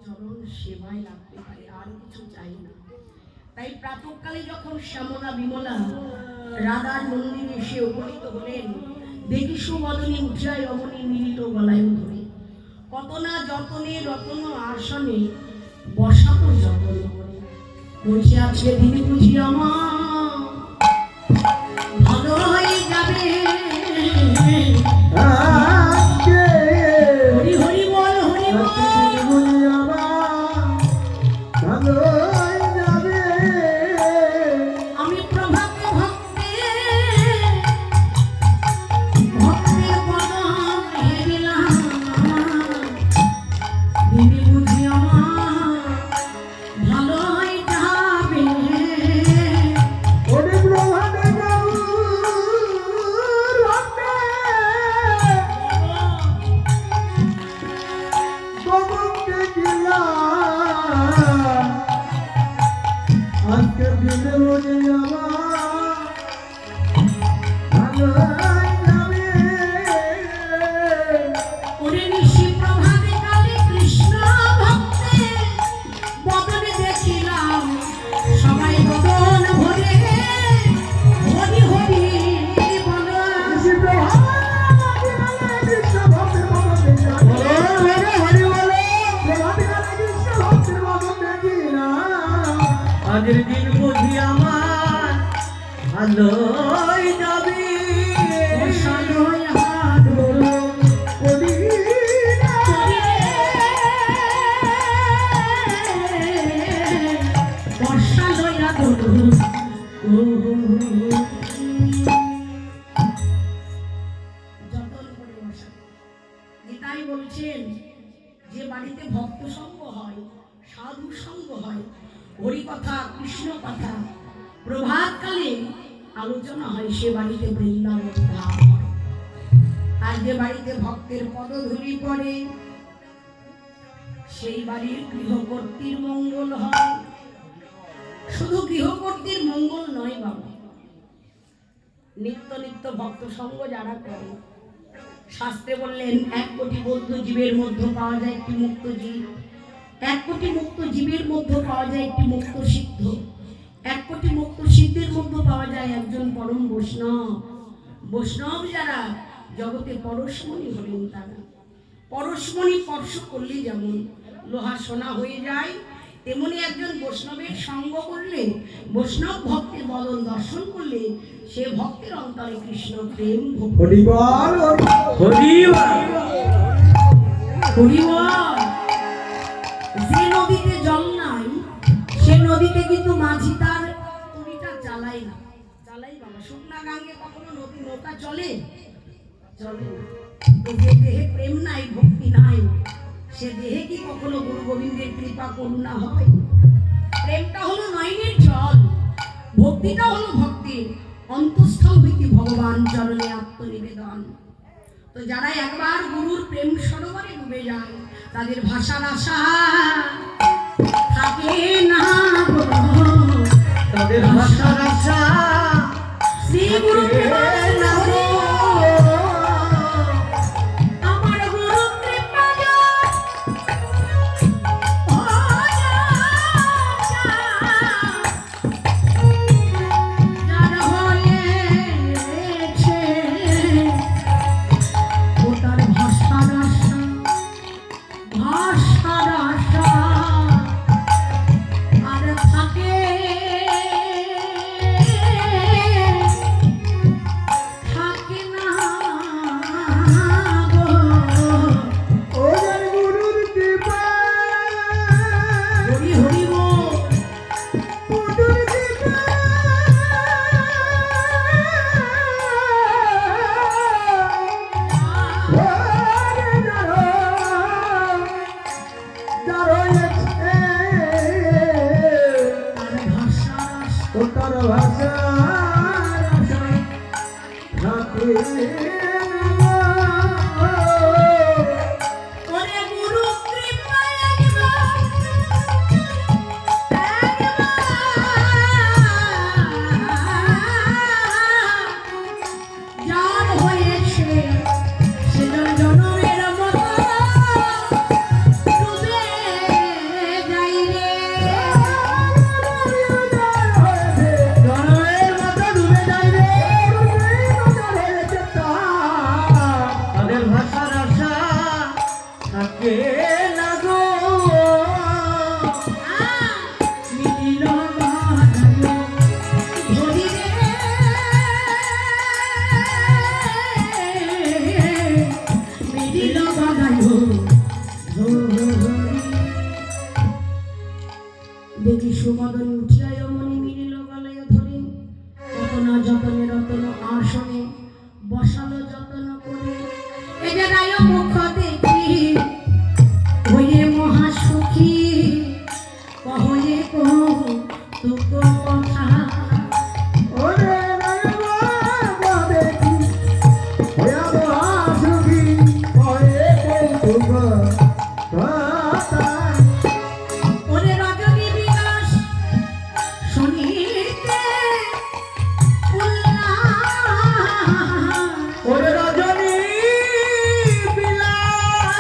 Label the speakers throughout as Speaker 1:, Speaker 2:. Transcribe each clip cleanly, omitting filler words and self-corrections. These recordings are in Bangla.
Speaker 1: চরণ সেবায় লাগতে পারে, আর কিছু চাই না। তাই প্রাতঃকালে যখন শ্যামলা বিমলা রাধার মন্দিরে এসে উপনীত হলেন, দেখি সুবদনী উঠিয়ায় অমনি মিলিত গলায় ধরে কত না যতনে রতন আসনে বসাবো যতন করে বসে আছে দিদি বুঝি আমার ভালো হয়ে যাবে। হরি হরি বল হরি বল ভালো হয়ে যাবে। আমি প্রভাতে ভক্তের পদ দিলাম দিদি বুঝি আমার ভালো হয়ে যাবে। ওরে প্রভাতে আজকের দিনে মনে আমার ভালো যাবে। ওরে নিশি প্রভাতে কালে কৃষ্ণ ভক্তের বদনে দেখিলাম সবাই বদন ভরে হরি হরি বল। নিশি প্রভাতে কালে কৃষ্ণ ভক্তের বদন দেখিলাম হরি হরি প্রভাতে কালে কৃষ্ণ ভক্তের বদন দেখিলাম। আজের দিন বুঝি আমার ভালো যাবে। গীতাই বলছেন যে বাড়িতে ভক্ত সঙ্গ হয়, সাধু সঙ্গ হয়, হরি কথা কৃষ্ণ কথা প্রভাতকালে আলোচনা হয়, সে বাড়িতে বৃন্দাবন ধাম হয়। আর যে বাড়িতে ভক্তের পদধূলি পড়ে সেই বাড়ির গৃহকর্ত্রীর মঙ্গল হয়। শুধু গৃহকর্ত্রীর মঙ্গল নয় বাবা, নিত্য নিত্য ভক্ত সঙ্গ যারা করে, শাস্ত্রে বললেন 1 কোটি বৌদ্ধ জীবের মধ্যে পাওয়া যায় একটি মুক্ত জীব, 1 কোটি মুক্ত জীবের মধ্যে পাওয়া যায় একটি মুক্ত সিদ্ধ, 1 কোটি মুক্ত সিদ্ধের মধ্যে পাওয়া যায় একজন পরম বৈষ্ণব। বৈষ্ণব যারা জগতে পরশমণি হলেন, তারা পরশমণি স্পর্শ করলে যেমন লোহা সোনা হয়ে যায়, তেমনি একজন বৈষ্ণবের সঙ্গ করলে, বৈষ্ণব ভক্তের বদন দর্শন করলে সে ভক্তের অন্তরে কৃষ্ণ প্রেম হরিবল হরিবল হরিবল। যে নদীতে জল নাই সে নদীতে কিন্তু মাঝি তার তরিটা চালাই না, চালাই বাবা। শুকনা গাঙ্গে কখনো নদী নৌকা চলে? চলে না। তো যে দেহে প্রেম নাই, ভক্তি নাই, সে দেহে কি কখনো গুরু গোবিন্দের কৃপা করুণা হয়? প্রেমটা হলো নয়নের জল, ভক্তিটা হলো ভক্তির অন্তঃস্থল হইতে ভগবান চরণে আত্মনিবেদন। তো যারা একবার গুরুর প্রেম সরোবরে ডুবে যায় তাদের ভাষার আশা থাকে না, তাদের ভাষার আশা শ্রী গুরু দেখি সুমদন উঠিয়া মনি মিলিল গলায় ধরে, কত না যতনে রতন আসনে বসালো যতন করে। এ যে রায় মুখ দেখি হয়ে মহাসুখী, কহয়ে কহ তুক কথা।
Speaker 2: ওরে রায়বা দেখি হয়ে মহাসুখী, কহে তুক কথা।
Speaker 1: ওরে রজনী বিলাস শুনিতে উল্লাস,
Speaker 2: ওরে রজনী বিলাস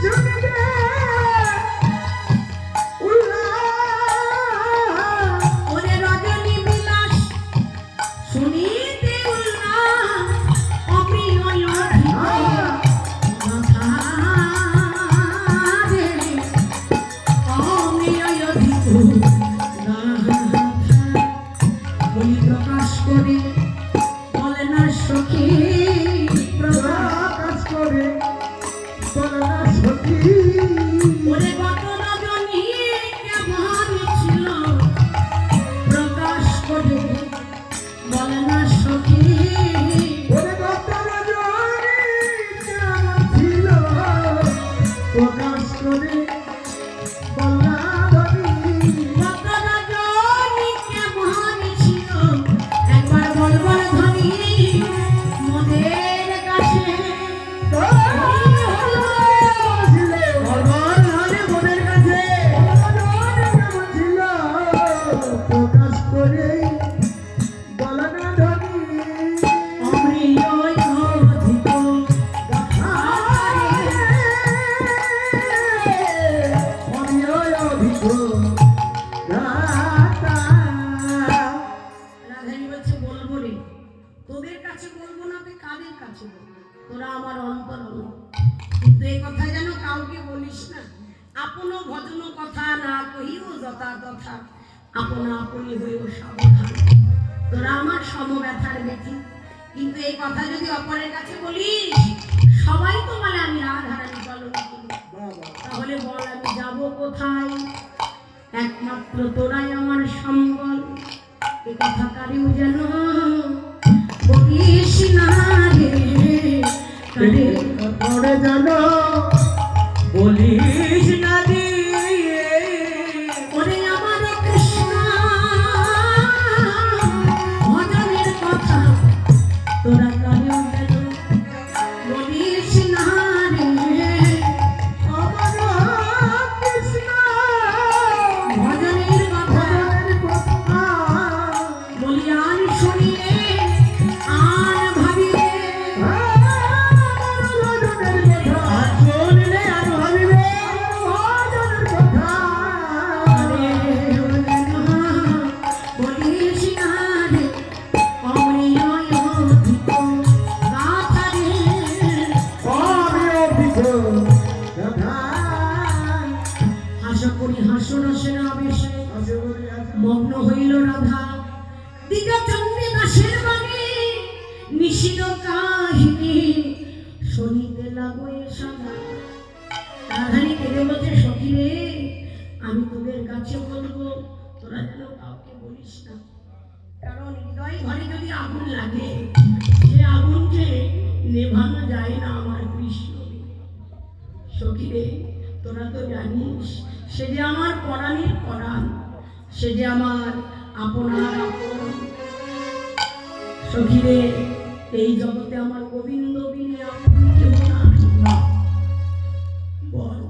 Speaker 2: শুনিতে উল্লাস।
Speaker 1: ওরে রজনী বিলাস শুনিতে উল্লাস, অপ্রিয় কথা রে, অপ্রিয় বলি প্রকাশ করে বলে না সখী,
Speaker 2: প্রকাশ করে বলে না সখী।
Speaker 1: ওরে কত রজনী কেমন ছিল, প্রকাশ করে বলে না সখী।
Speaker 2: ওরে কত রজনী কেমন ছিল, প্রকাশ করে বলে না ধনী।
Speaker 1: কত রজনী কেমন ছিল, একবার বলবার ধনী মোদের কাছে।
Speaker 2: প্রকাশ করে বলে না ধনী।
Speaker 1: অমৃত অধিক রাধানী বলছে বলবো রে, তোদের কাছে বলবো না তো কাদের কাছে বলবো, তোরা আমার অন্তরঙ্গ। কিন্তু এই কথা যেন কাউকে বলিস না। আপন ভজন কথা না কহিও যথা তথা, আপনা আপনি হইও সাবধান। তোরা আমার সমব্যথার ব্যথি, কিন্তু এই কথা যদি অপরের কাছে বলিস, সবাই তো বলে আমি রাধারানী চলন করি। তাহলে বল আমি যাব কোথায়, একমাত্র তোরাই আমার সম্বল। এ কথা কারেও যেন বলিস না রে, কারে
Speaker 2: পরে জানো বলিস না দিয়ে।
Speaker 1: ওরে আমার কৃষ্ণ ভজনের কথা তোরা কারেও যেন বলিস না রে,
Speaker 2: আমার কৃষ্ণ
Speaker 1: ভজনের কথা
Speaker 2: কথা
Speaker 1: বলি আর শুনিলে আর ভাবিলে।
Speaker 2: শুনলে আর ভাবিবে ভজনের কথা।
Speaker 1: বলিস না রে অমৃয় অধিক গাথা রে।
Speaker 2: আমি অভিজ্ঞ কথা।
Speaker 1: আশা করি হাস্যরসের আবেশে
Speaker 2: আশা করি আশা
Speaker 1: মগ্ন হইল রাধা, দিগা চন্দ্রে দাসের বাণী নিশিল কাহিনী শুনিতে লাগো সাদা। রাধানী কেঁদে বলছে সখী রে, আমি তোদের কাছে বলবো, তোরা যেন কাউকে বলিস না। কারণ হৃদয় ঘরে যদি আগুন লাগে, সে আগুনকে নেভানো যায় না আমার কৃষ্ণ। সখী রে, তোরা তো জানিস সে যে আমার পরাণের পরাণ, সে যে আমার আপনার আপন। সখী রে, এই জগতে আমার গোবিন্দ বিনে আপন কেউ না। বল,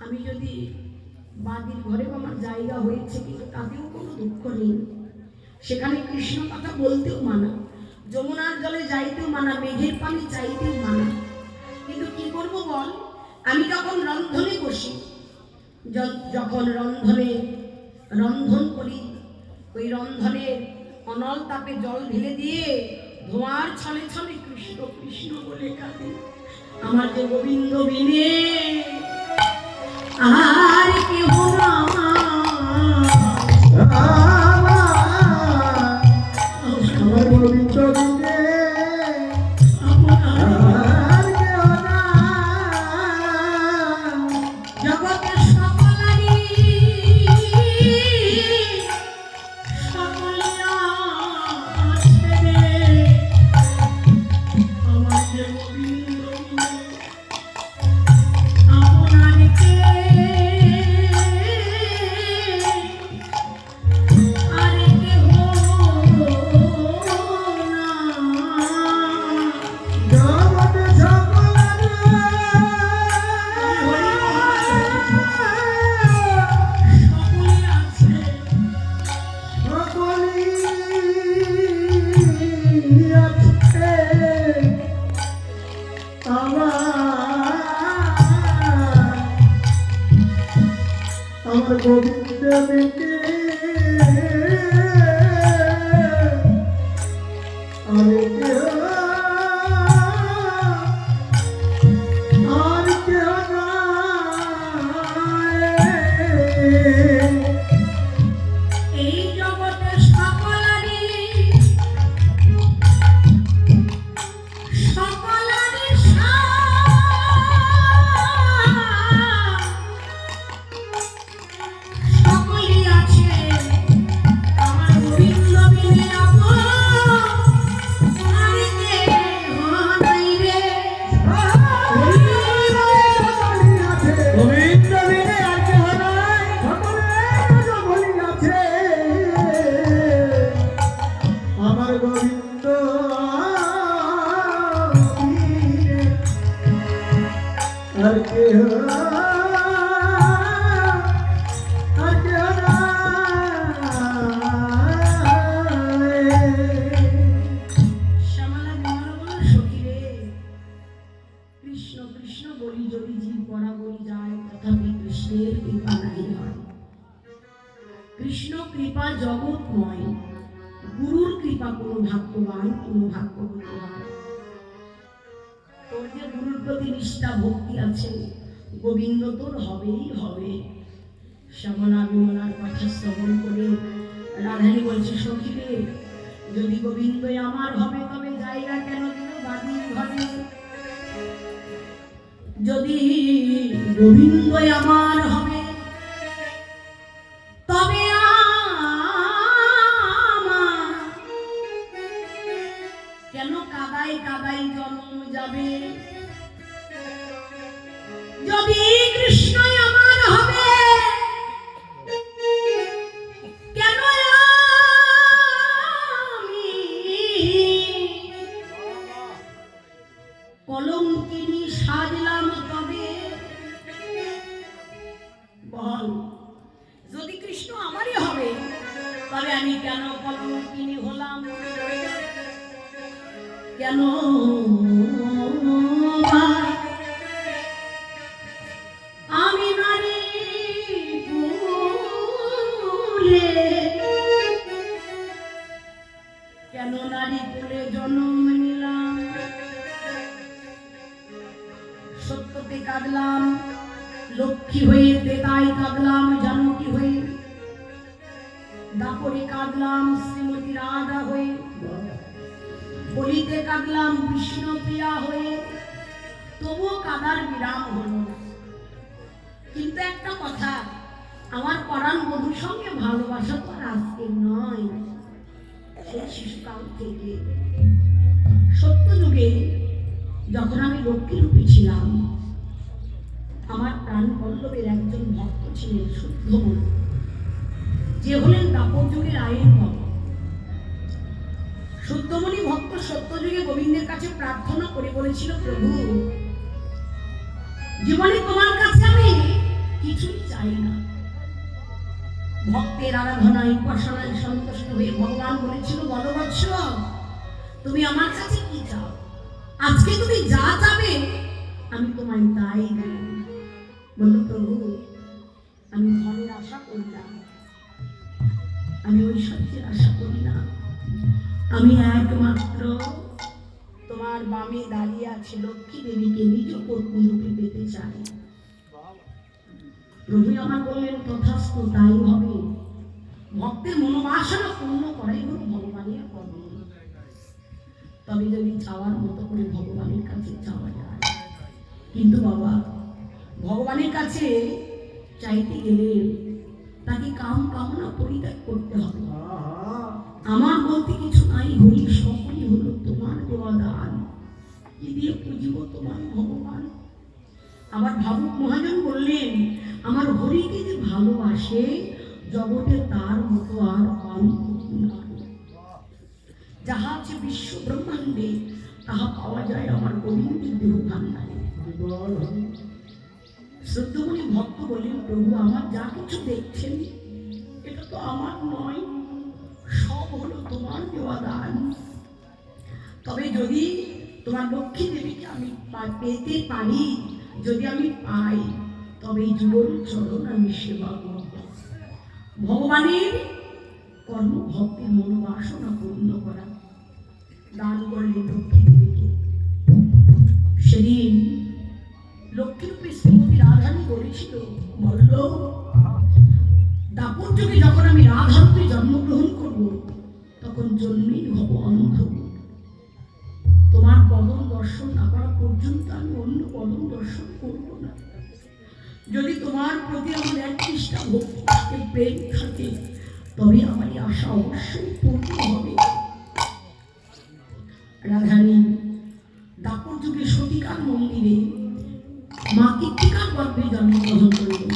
Speaker 1: আমি যদি বাদির ঘরেও আমার জায়গা হয়েছে, কিন্তু তাতেও কোনো দুঃখ নেই। সেখানে কৃষ্ণ কথা বলতেও মানা, যমুনার জলে যাইতেও মানা, মেঘের পানি চাইতেও মানা। কিন্তু কি করব বল, আমি যখন রন্ধনে বসি, যখন রন্ধনে রন্ধন করি, ওই রন্ধনের অনল তাপে জল ঢেলে দিয়ে ধোঁয়ার ছলে ছলে কৃষ্ণ কৃষ্ণ বলে কাঁদে। আমার যে গোবিন্দ বিনে আর কেহ না।
Speaker 2: আমার গোবিন্দ বিনে আর কেউ নাই। আমার গোবিন্দ বেটে আরে কেহ আর কেহ নাই
Speaker 1: এই জগতে সকলারই সকলই আছে আমার গোবিন্দ বিনে আপন আর কেহ নাই রে।
Speaker 2: গোবিন্দ বিনে আর কেহ নাই সকলের বলি আছে আমার গোবিন্দ বিনে আর কেহ
Speaker 1: শ্যামলা বিমলা বলল, সখী রে, কৃষ্ণ কৃষ্ণ বলি যদি জীব বরাবরই যায়, তথাপি কৃষ্ণের কৃপা নাই হয়। কৃষ্ণ কৃপা জগৎময়, গুরুর কৃপা কোনো ভাগ্যবান কোনো ভাগ্যবতী হয়। তোর যে গুরুর প্রতি নিষ্ঠা ভক্তি আছে, গোবিন্দ তোর হবেই হবে। শ্যামলা বিমলার কথা শ্রবণ করে রাধানী বলছে, সখী রে, যদি গোবিন্দই আমার হবে তবে জায়গা কেন দিল বাদির ঘরে? যদি গোবিন্দই আমার হবে তবে আমার কেন কাদায় কাদায় জন্ম যাবে? যদি কৃষ্ণই আমার হবে কেন আমি কলঙ্কিনী সাজলাম তবে? বল, যদি কৃষ্ণ আমারই হবে তবে আমি কেন কলঙ্কিনী হলাম? কেন আমি নারী কুলে, কেন নারী কুলে জন্ম নিলাম? সত্যতে কাঁদলাম, লক্ষ্মী হয়ে তেতাই কাঁদলাম, জানকী হয়ে দাপরে কাঁদলাম, শ্রীমতী রাধা হয়ে বলিতে কাঁদলাম, বিষ্ণুপ্রিয়া হয়ে, তবুও কাদার বিরাম হলো না। কিন্তু একটা কথা, আমার পরাণ বধূর সঙ্গে ভালোবাসা তো আর আজকে নয়, সেই শিশুকাল থেকে। সত্য যুগে যখন আমি লক্ষ্মী রূপে ছিলাম, আমার প্রাণ পল্লবের একজন ভক্ত ছিলেন শুদ্ধমন, যে হলেন দাপর যুগের আইন ভক্ত। শুদ্ধমণি ভক্ত সত্যযুগে গোবিন্দের কাছে প্রার্থনা করে বলেছিল, প্রভু, জীবনে তোমার কাছে আমি কিছুই চাই না। ভক্তের আরাধনায় উপাসনায় সন্তুষ্ট হয়ে ভগবান বলেছিল, বলো বৎস, তুমি আমার কাছে কি চাও? আজকে তুমি যা চাবে আমি তোমায় তাই দেব। বলল, প্রভু, আমি ধনের আশা করি না, আমি ঐশ্বর্যের আশা করি না, আমি একমাত্র তোমার বামে দাঁড়িয়ে আছে লক্ষ্মী দেবীকে নিজ পত্নী রূপে পেতে চাই। প্রভু আমার বললেন, তথাস্তু, তাই হবে। ভক্তের মনোবাসনা পূর্ণ করাই হল ভগবানের কর্ম। তবে যদি চাওয়ার মতো করে ভগবানের কাছে চাওয়া যায়। কিন্তু বাবা, ভগবানের কাছে চাইতে গেলে তাকে কাম কামনা পরিত্যাগ করতে হবে। আমার বলতে কিছু নাই, হরি সকলই হলো তোমার দেওয়া দান, কি দিয়ে পুজিব তোমার ভগবান। আবার ভাবুক মহাজন বললেন, আমার হরিকে যে ভালোবাসে জগতে তার মতো আর যাহা আছে বিশ্ব ব্রহ্মাণ্ডে তাহা পাওয়া যায় আমার গোবিন্দের দেহ ভান্ডারে। শ্রদ্ধমণি ভক্ত বলেন, প্রভু, আমার যা কিছু দেখছেন এটা তো আমার নয়, সব হলো তোমার দেওয়া দান। তবে যদি তোমার লক্ষ্মী দেবীকে আমি পেতে পারি, যদি আমি পাই তবে এই যুগল চরণ আমি সেবা করব। ভগবানের কর্ম ভক্তির মনোবাসনা পূর্ণ করা, দান করলেন লক্ষ্মী দেবীকে। সেদিন লক্ষ্মীরূপী শ্রীমতী রাধারানী বলেছিল, বলল দাপর যুগে যখন আমি রাধারূপে জন্মগ্রহণ করব, তখন জন্মেই হব অন্ধ। তোমার বদন দর্শন না করা পর্যন্ত আমি অন্য বদন দর্শন করব না। যদি তোমার প্রতি আমার এক নিষ্ঠা ভক্তি থাকে, প্রেম থাকে, তবে আমার এই আশা অবশ্যই পূর্ণ হবে। রাধারানী দাপর যুগে সতীকার মন্দিরে মা কীর্তিকার গর্ভে জন্মগ্রহণ করলেন।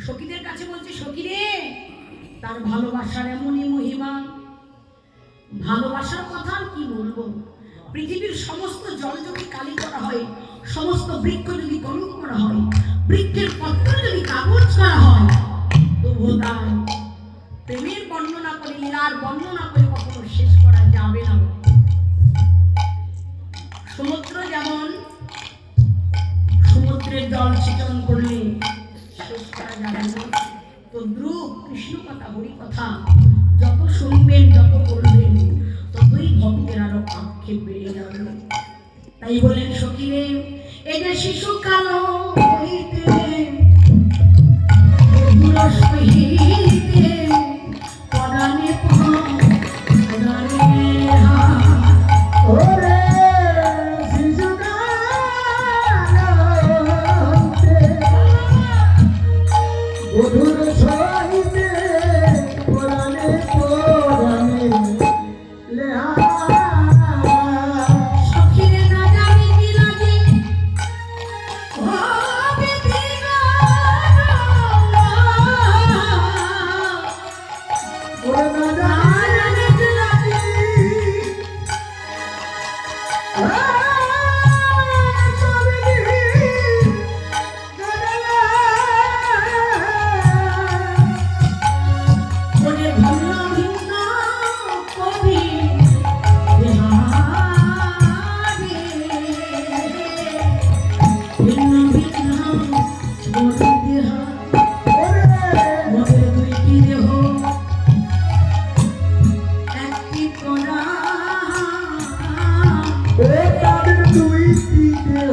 Speaker 1: সখীদের কাছে বলছে, সখীরে, তার ভালোবাসার এমনই মহিমা, ভালোবাসার কথা আর কি বলবো। পৃথিবীর সমস্ত জল যদি কালি করা হয়, সমস্ত বৃক্ষ যদি কলম করা হয়, বৃক্ষের পত্র যদি কাগজ করা হয়, তবুও তার প্রেমের বর্ণনা করে, লীলার বর্ণনা করে কখনো শেষ করা যাবে না। সমুদ্র যেমন সমুদ্রের জল ছিটন করলে শেষ করা যাবে না, তো ধ্রুব কৃষ্ণ কথা, হরি কথা যত শুনবেন, যত বলবেন, ততই ভক্তের আরো আক্ষেপ বেড়ে যাবে। তাই বলেন, সখীরে, এই যে শিশুকাল হইতে পদানে পদানে
Speaker 2: ওরে শিশুকাল হইতে বধুর সহিতে পরাণে পরাণে লেহা।
Speaker 1: সখীরে না জানি কি লাগে, ও বিধিনা,
Speaker 2: ওরে না
Speaker 1: না জানি কি লাগে, ওরে ভিন্ন ভিন্ন কবি বিহারে, ভিন্ন ভিন্ন বলি দেহা, মোদের দুইটি দেহ একটি কণা,
Speaker 2: তাদের দুইটি দেহ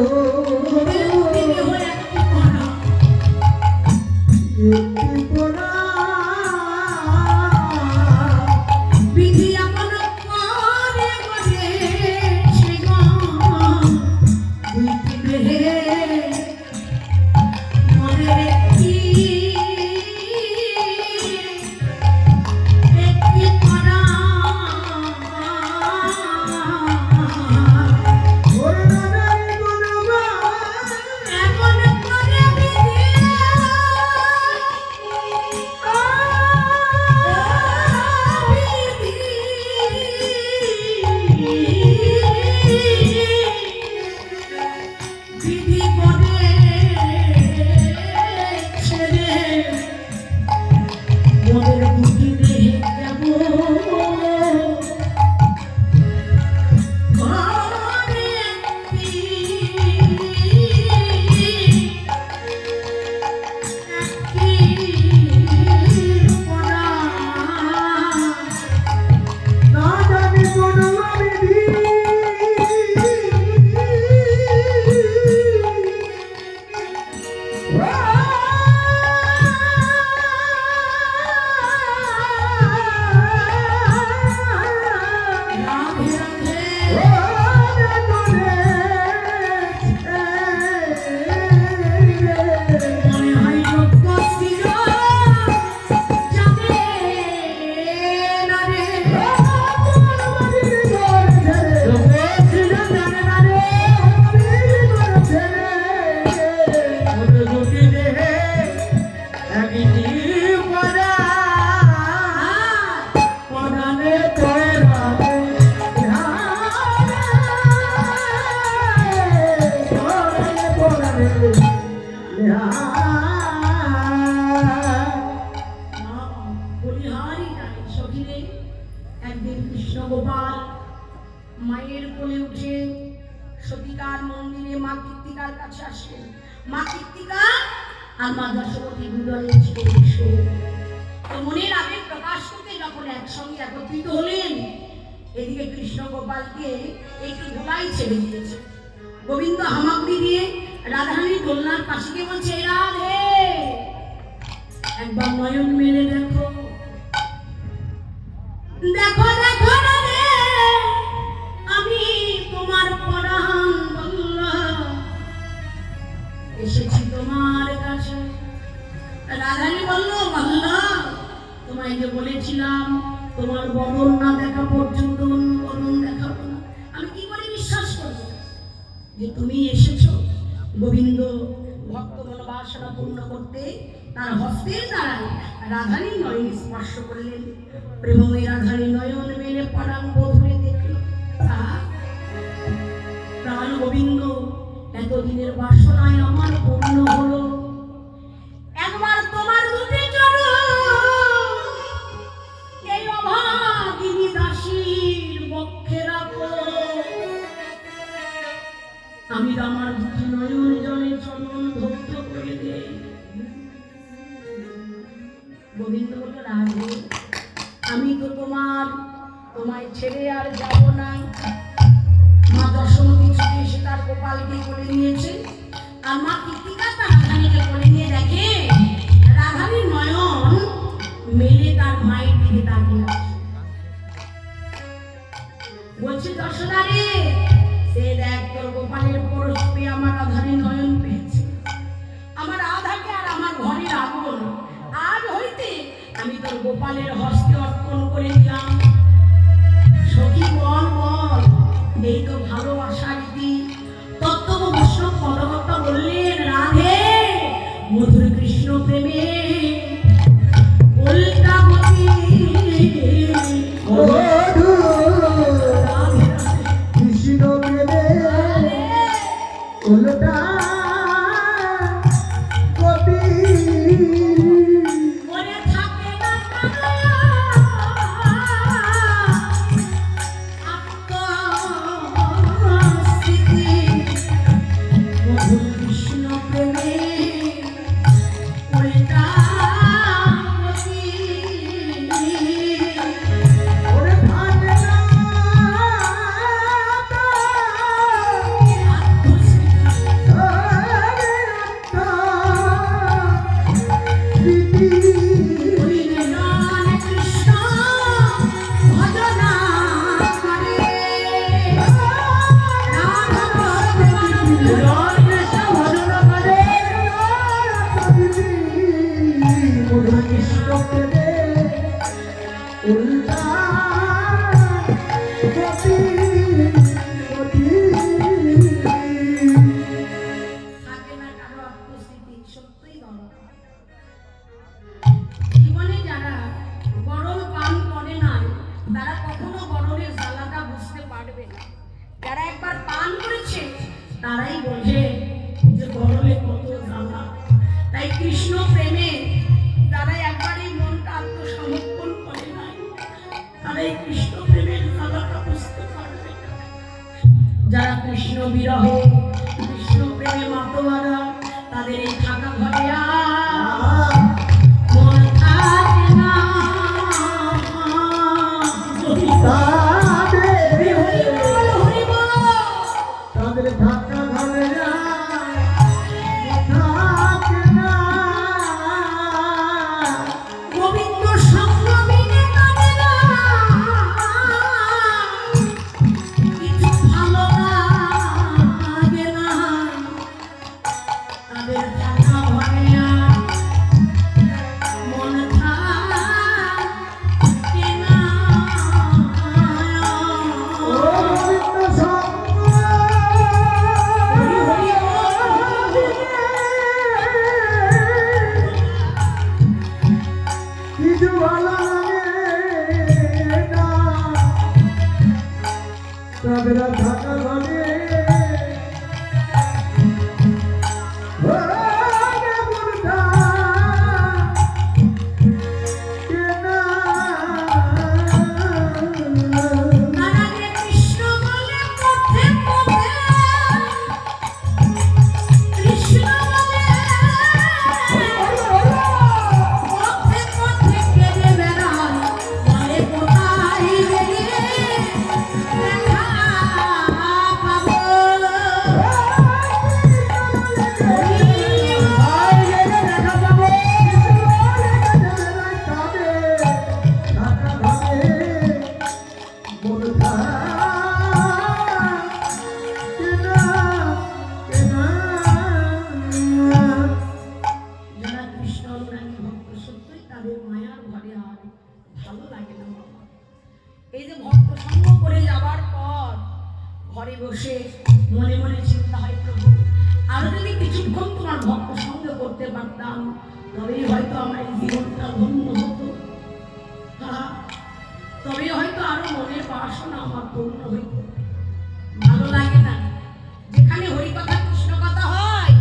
Speaker 1: মোদের দুটি দেহ একটি কণা।
Speaker 2: একটি পরা
Speaker 1: বিধি এমন করে করেছে গো, দুইটি দেহে মোদের একটি কণা।
Speaker 2: ওরে নারী গুণবা
Speaker 1: এমন করে বিধি বিধি করে ছেড়ে মোদের দুটি দেহে কেবল ঘরে একটি কণা।
Speaker 2: না জানি কোন বিধি
Speaker 1: রাধে রাধে মনে হয় যজ্ঞ ছিল যাবে না রে,
Speaker 2: পরাণে পরাণে পরাণে পরাণে
Speaker 1: বলিহারি নাই। সখীরে, একদিন কৃষ্ণ গোপাল মায়ের কোলে উঠে সতীকার মন্দিরে মা কীর্তিকার কাছে আসলেন। মা কীর্তিকা আর মা যশোমতী দুজনে ছিলেন কিশোর। তো মনের আবেগ প্রকাশ করতে যখন একসঙ্গে একত্রিত হলেন, এদিকে কৃষ্ণ গোপালকে একটু ধুলাই ছেড়ে দিয়েছে। গোবিন্দ হামাগুড়ি দিয়ে রাধারানীর দোলনার পাশে গিয়ে বলছে, রাধে একবার নয়ন মেলে দেখো, দেখো দেখো রাধে, আমি তোমার পরাণ বল্লভ এসেছি তোমার কাছে। রাধারানী বলল, বল্লভ তোমায় যে বলেছিলাম তোমার বদন না দেখা পর্যন্ত বদন দেখাবো না, আমি কি করে বিশ্বাস করবো যে তুমি এসেছো? গোবিন্দ ভক্ত মনোবাসনা পূর্ণ করতে তার হস্তের দ্বারাই রাধারানীর নয়ন স্পর্শ করলেন। প্রেমময়ী রাধারানী নয়ন মেলে পরাণ বধূরে দেখল। প্রাণ গোবিন্দ, এতদিনের বাসনায় আমার পূর্ণ হলো, একবার তোমার দুটি চরণ এই অভাগিনী দাসীর বক্ষে রাখো, আমি আমার দুটি নয়ন জলে চন্দন ধৈর্য করে দেই। গোবিন্দ বলল, রাধে আমি তো তোমায় ছেড়ে আর যাব না। মা যশোমতী ছুটে এসে তার গোপালকে কোলে নিয়েছে, আর মা কীর্তিকা তার রাধারানীকে কোলে নিয়ে দেখে রাধারানীর নয়ন মেলে তার মায়ের দিকে তাকিয়ে আছে। বলছে, যশোদা রে, সে দেখ তোর গোপালের পরশ পেয়ে আমার রাধারানী নয়ন পেয়েছে, আমার রাধাকে আর আমার ঘরে রাখবো না, আজ হইতে আমি তোর গোপালের হস্তে অর্পণ করে দিলাম। সখী বল বল, এই তো ভালোবাসার রীতি। তত্ত্ব বৈষ্ণব পদকর্তা বললেন, রাধে মধুর কৃষ্ণ প্রেমে উল্টা গতি,
Speaker 2: কৃষ্ণ প্রেমে উল্টা গতি,
Speaker 1: ওরে থাকে না আত্মস্থিতি, মধুর কৃষ্ণ প্রেমে উল্টা গতি।
Speaker 2: ওরে থাকে না কৃষ্ণ প্রেমে উল্টা গতি, গতি।
Speaker 1: থাকে না কারো আত্মস্থিতি, সত্যই দরকার। জীবনে যারা গরম পান করে নাই, তারা কখনো গরমের জ্বালাটা বুঝতে পারবে না। যারা একবার পান করেছে তারাই বোঝে যে গরমে কত জ্বালা। তাই কৃষ্ণ প্রেমে যারা একবারই মনটা আত্মসমর্পণ করে নাই, তারা এই কৃষ্ণ প্রেমের জ্বালাটা বুঝতে পারবে না। যারা কৃষ্ণ বিরহে কৃষ্ণ প্রেমে মাতোয়ারা, তাদের এই থাকা ঘরে আর মন থাকে না।
Speaker 2: তাদের ধাক্কা ঘরে থাকে না।
Speaker 1: গোবিন্দ সঙ্গ বিনে কাটে না, কিছু ভালো লাগে না। তাদের থাকা ঘরে মন থাকে না।
Speaker 2: ও গোবিন্দ সঙ্গ
Speaker 1: হরি হরি মনে মনে চিন্তা হয়, প্রভু আরো যদি কিছুক্ষণ তোমার ভক্ত সঙ্গ করতে পারতাম তবেই হয়তো আমার এই জীবনটা ধন্য হতো। তবে হয়তো আরো মনের বাসনা আমার পূর্ণ হইত। ভালো লাগে না যেখানে হরিকথা কৃষ্ণ কথা হয়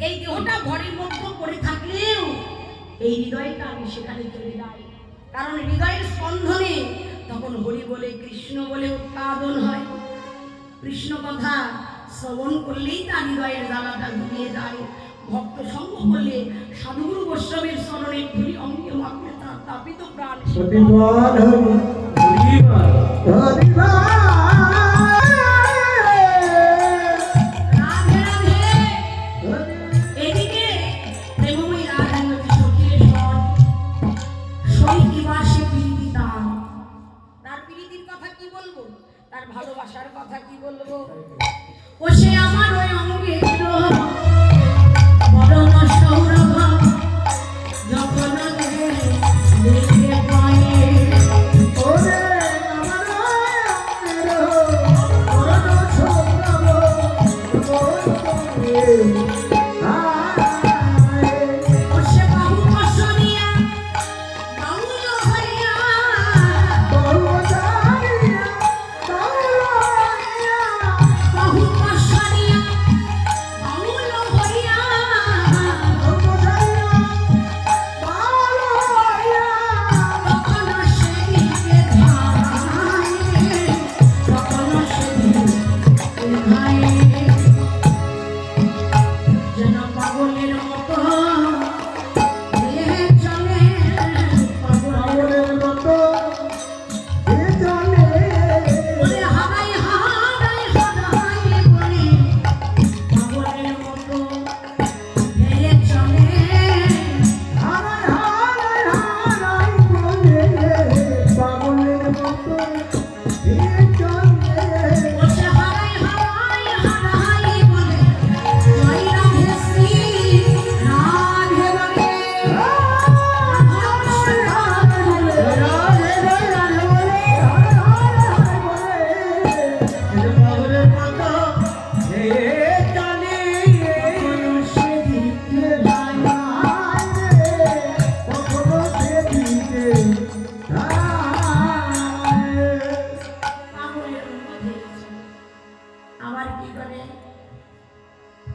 Speaker 1: এই দেহটা ঘরের মধ্যে পড়ে থাকলেও এই হৃদয়টা আমি সেখানে চলে যাই, কারণ হৃদয়ের স্পন্দনে তখন হরি বলে কৃষ্ণ বলে উৎপাদন হয়। কৃষ্ণ কথা শ্রবণ করলেই তার হৃদয়ের জ্বালাটা ডুবিয়ে যায়। ভক্ত সঙ্গ করলে সাধুগুরু বৈষ্ণবের স্মরণে ধুলি অঙ্গে মাখলে তার তাপিত প্রাণ এদিকে প্রেমময়ী রাধা নদী সখীর স্বর সৈকিবাসে প্রীতি তার প্রীতির কথা কি বলবো, তার ভালোবাসার কথা কি বলবো। ও সে আমার ওই অঙ্গে বরণ সৌরভ যখন দেখে পায়ে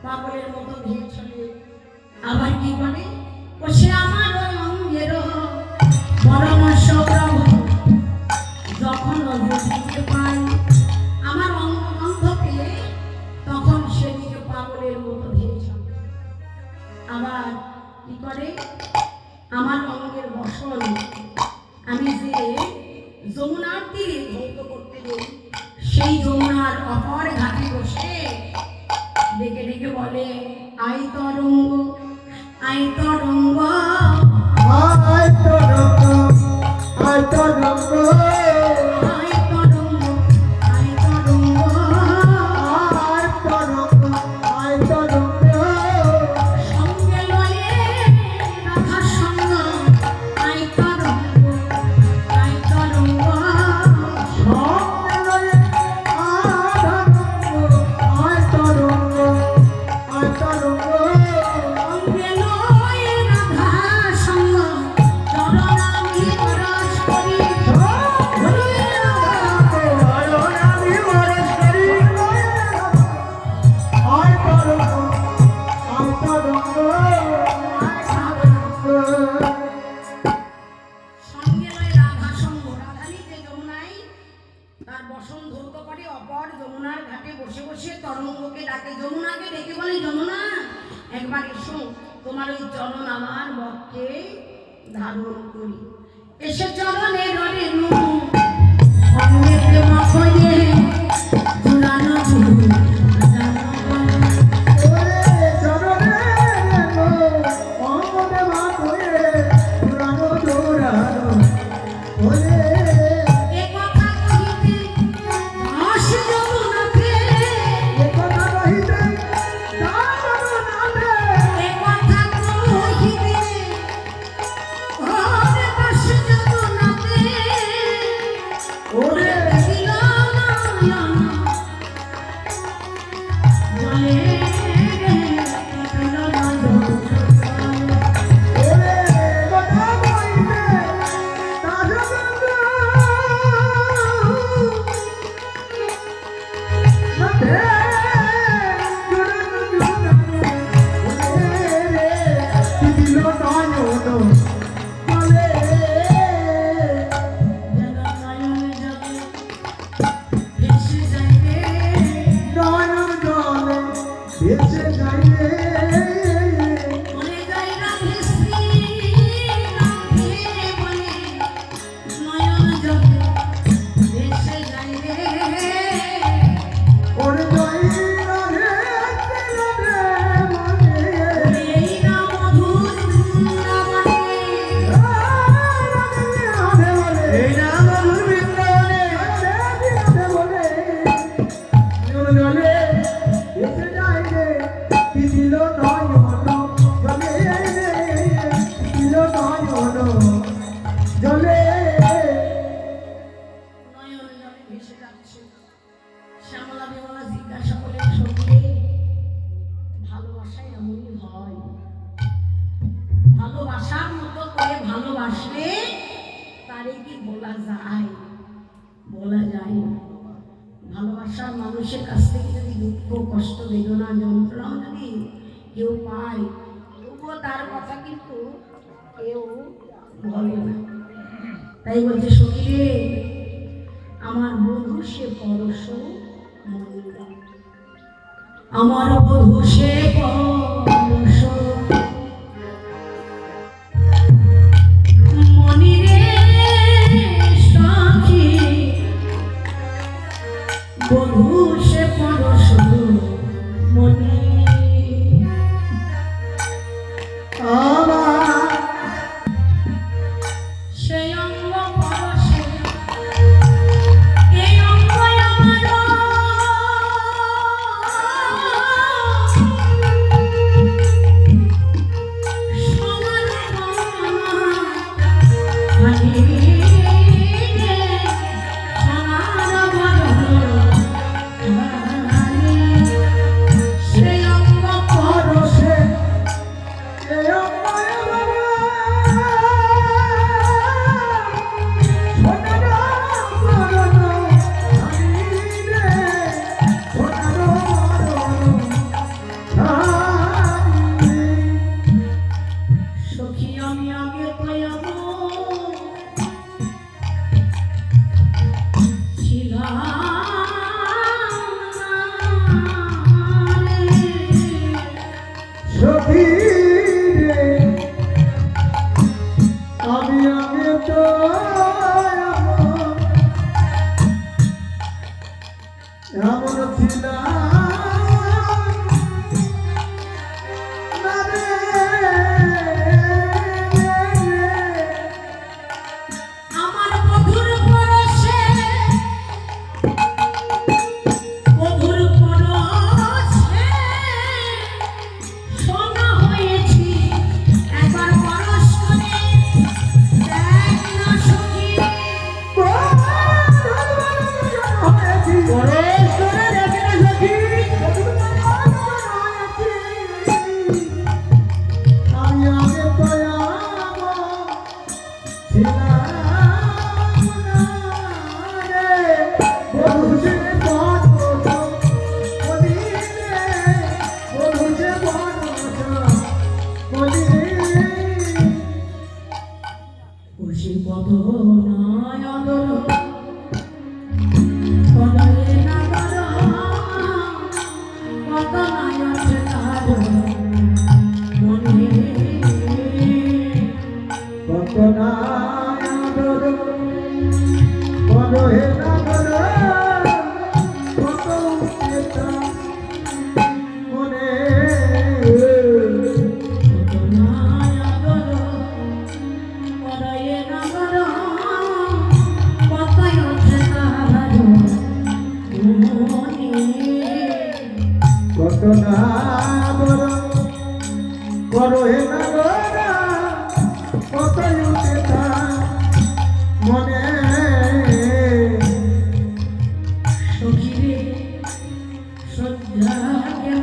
Speaker 1: পাগলের মতো ধেয়ে চলে। আবার কি বলে, ও সে আমার ওই অঙ্গের বরণ সৌরভ যখন দেখতে পাই, আমার অঙ্গ বন্ধ পেয়ে তখন সেদিকে পাগলের মতো ধেয়ে চলে। আবার কি করে, আমার অঙ্গের বসন আমি যে যমুনার তীরে ধৌত করতে যাই, সেই যমুনার অপর ঘাটে বসে ডেকে ডেকে বলে, আই তরঙ্গ আই তরঙ্গ
Speaker 2: আই তরঙ্গ আই তরঙ্গ
Speaker 1: আই তরঙ্গ আই তরঙ্গ
Speaker 2: আই তরঙ্গ আই তরঙ্গ
Speaker 1: সঙ্গে লয়ে রাধা সঙ্গ আই তরঙ্গ আই তরঙ্গ
Speaker 2: সঙ্গে আই তরঙ্গ আই তরঙ্গ
Speaker 1: সঙ্গে লয়ে রাধা সঙ্গ চরণ আমি পরশ করি সঙ্গে লয়ে রাধা সঙ্গ। রাধানী যে যমুনায় তার বসন ধৌত করে অপর যমুনার ঘাটে বসে বসে তরঙ্গকে ডাকে, যমুনাকে ডেকে বলে, যমুনা একবার এসো, তোমার ওই চরণ আমার বক্ষে ধারণ করি। এসে চরণে ররে অঙ্গে প্রেম হয়ে ঝুলানো এ কথা কহিতে আসে যমুনাতে, এ কথা কহিতে ওরে আসে যমুনাতে, ওরে দিল শ্যামলা বিমলা জিজ্ঞাসা করলেন, সত্যি ভালোবাসা এমনই হয়? ভালোবাসার মতো করে ভালোবাসলে তারে কি বলা যায়? বলা যায় না। ভালোবাসার মানুষের কাছ থেকে যদি দুঃখ কষ্ট বেদনা যন্ত্রণাও যদি কেউ পায়, তবুও তার কথা কিন্তু কেউ বলে না। তাই বলছে, সখী রে আমার বধূ সে পরশ মনিরা, আমার বধূ সে পরশ মনিরে সখী, বধূ সে পরশ মনি। সেই অঙ্গ পরশে এই অঙ্গ আমার, সমান সেই অঙ্গ পরশে সখী আমি আগে পাইব আমার বধুর পরশে, বধুর পরশে সোনা হয়েছি। একবার পরশ করে দেখ না সখী, খুশি কত নয় অদর কদলে নাগর, কত নয় আছে তার মনে,
Speaker 2: কত নাদর বড় হে নাগর, কত উচ্চতা মনে,
Speaker 1: কত নয় অদর কদলে নাগর, কত আছে তার মনে।
Speaker 2: কত নাদর বড় হে নাগর, কত উচ্চতা মনে।
Speaker 1: সখী রে সজ্জা কেন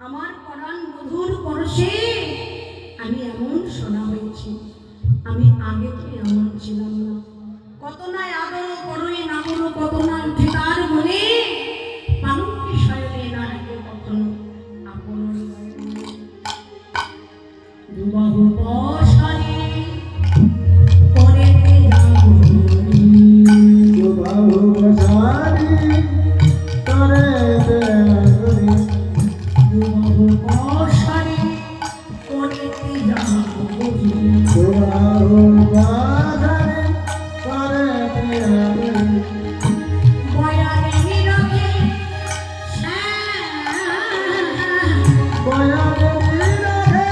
Speaker 1: আমার পরাণ মধুর পরশে আমি এমন শোনা হয়েছি। আমি আগে তো এমন ছিলাম না। কত না আদর করই নামর, কত না উঠে তার মনে পালকি শয়নে না আগে কখনো আপন দুবাহু পশারে পরেতে যাবো
Speaker 2: দুবাহু পশারে পরেতে যাবো
Speaker 1: দুবাহু পশারে পরেতে যাবো
Speaker 2: দুবাহু পশারে পরেতে যাবো
Speaker 1: বয়ানে নিরখে
Speaker 2: বয়ানে নিরখে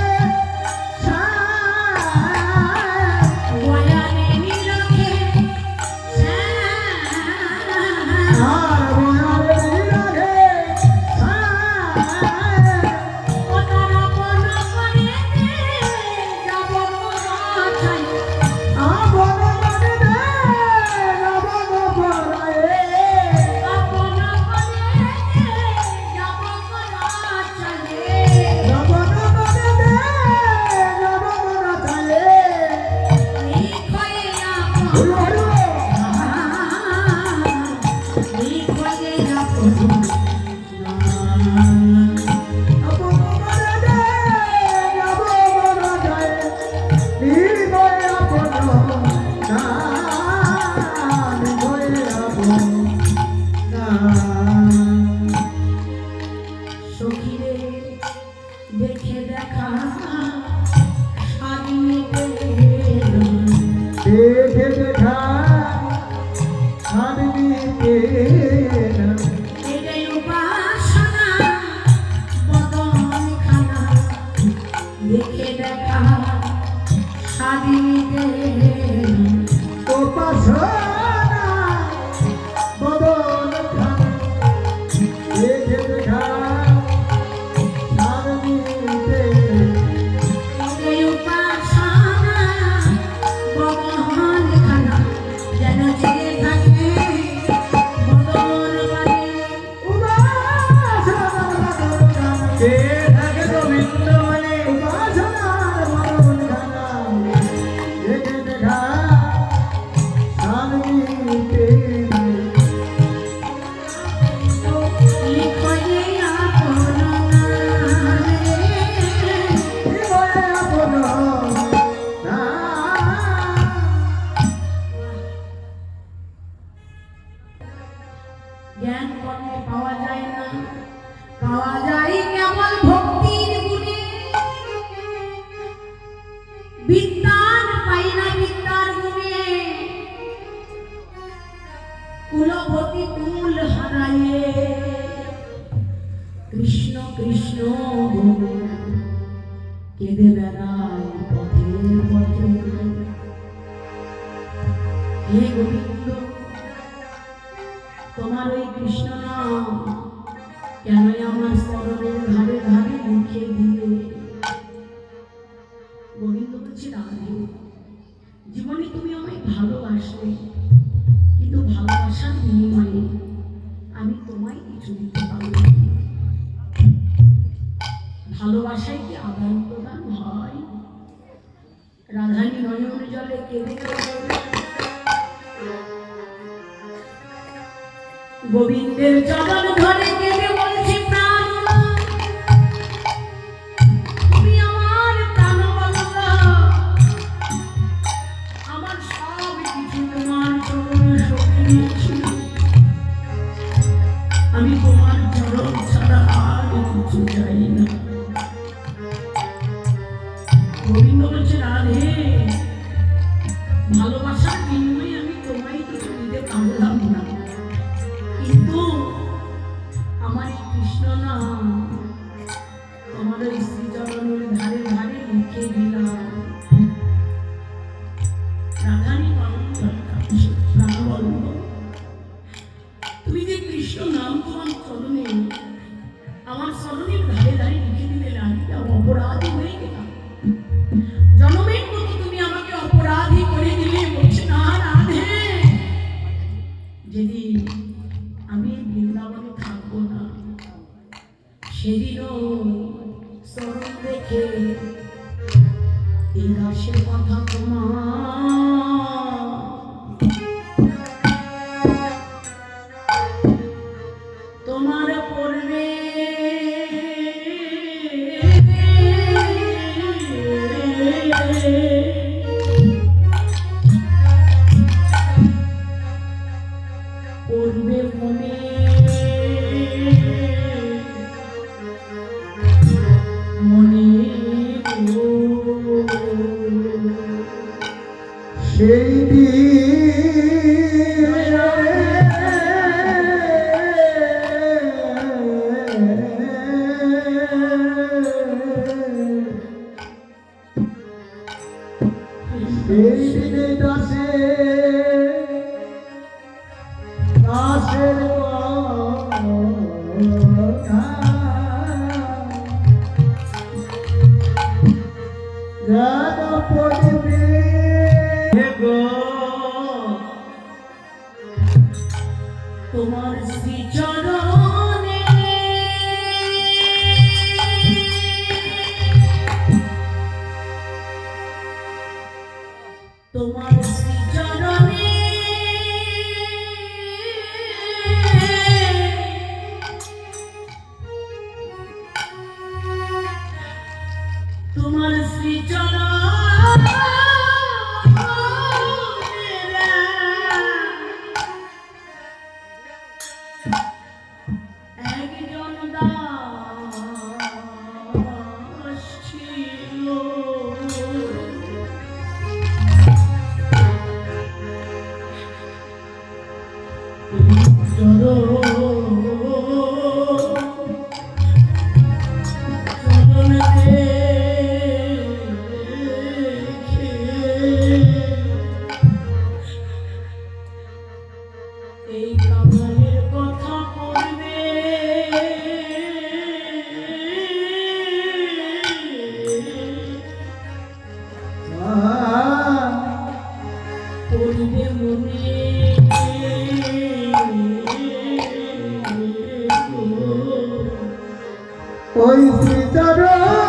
Speaker 1: বয়ানে নিরখে
Speaker 2: আর বয়ানে নিরখে
Speaker 1: পতারপন করেতে যাব পরাছাই
Speaker 2: আপন মনে দে নবন পরায়ে
Speaker 1: আপন করেতে যাব পরাছাই
Speaker 2: নবন মনে দে নবন চালে
Speaker 1: লিখয়ে আপন
Speaker 2: হলো
Speaker 1: লিখয়ে আপন
Speaker 2: আপন মনে দে নবন চালে নির্ভয় আপন না নির্ভয় আপন না
Speaker 1: সখীরে দেখে দেখা স্বাধীনতে
Speaker 2: দেখে দেখা ছাড়বিতে না
Speaker 1: এটাই উপাসনা বদন খানা দেখে দেখা স্বাধীনতে
Speaker 2: উপাসনা বদন খানা দেখে দেখা ছাড়বিতে
Speaker 1: এটাই উপাসনা বদন খানা যেন জেগে থাকে বদন বাড়ি
Speaker 2: উপাসনা বদন খানা কে থাকে গোবিন্দ বলে উপাসনার বদন খানা দেখে দেখা ছাড়বিতে
Speaker 1: লিখয়ে আপন নামে
Speaker 2: নির্ভয় আপন না
Speaker 1: জ্ঞান কর্মে পাওয়া যায় না, পাওয়া যায় কেবল ভক্তির গুণে। বিদ্যান পাই না বিদ্যার গুণে, কুলবতী কুল হারায়ে কৃষ্ণ কৃষ্ণ বলে কেঁদে বেড়ায় পথে পথে। হে গোবিন্দ, তোমার ওই কৃষ্ণ নাম কেন আমার স্মরণের ধারে ধারে লিখে দিলে? গোবিন্দ বলছি, রাধে, জীবনে তুমি আমায় ভালোবাসলে, কিন্তু ভালোবাসার বিনিময়ে আমি তোমায় কিছু দিতে পারব না। ভালোবাসায় কি আদান প্রদান হয়? রাধানী নয়ন জলে কেঁদে গোবিন্দের চরণ ধরে কেঁদে বলছি, প্রাণ তুমি আমার প্রাণ বল্লভ, আমার সব কিছু তোমার চরণ সখিয়েছি, আমি তোমার চরণ ছাড়া আর কিছু চাই না। গোবিন্দ বলছে, রাধে, ভালোবাসার বিনিময়ে আমি তোমায় কিছু দিতে পারলাম না, কিন্তু আমার এই কৃষ্ণ নাম তোমার ওই শ্রীচরণের ধারে ধারে লিখে দিলাম। রাধানী তুমি যে কৃষ্ণ নাম তোমার চরণে, আমার চরণের ধারে ধারে লিখে দিলে, রানী অপরাধী হয়ে গেলাম। জনমের মতো তুমি আমাকে অপরাধী করে দিলে। বলছে, না রাধে, যেদিন আমি বৃন্দাবনে থাকবো না, সেদিনও চরণ দেখে এই দাসের কথা তোমার পড়বে পড়বে মনে মনে
Speaker 2: সেই দিনে দাসের কথা যেন পড়বে গো
Speaker 1: তোমার শ্রীচরণে তোমার শ্রীচরণে তোমার শ্রীচরণে একজন দাস ছিল এই কামালের কথা পড়বে পড়বে মনে
Speaker 2: ওই শ্রীচরণ